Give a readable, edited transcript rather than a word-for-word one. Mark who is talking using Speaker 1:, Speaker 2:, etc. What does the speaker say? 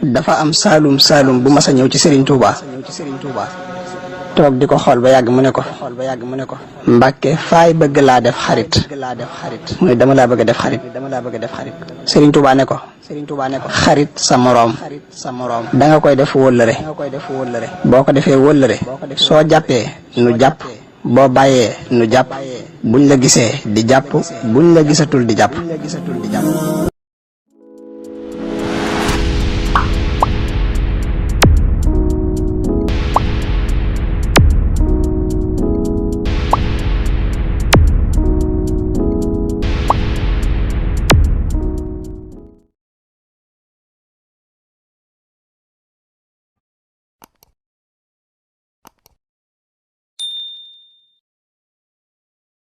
Speaker 1: dafa am salum bu massa ñew ci Serigne Touba tok diko xol ba yag mu ne ko Mbàkke faay bëgg la def xarit muy dama la bëgg def xarit Serigne Touba ne ko xarit sa morom da nga koy def wolere boko defé wolere so jappé nu japp bo bayé nu japp buñ la gisé di japp buñ la gisatul di japp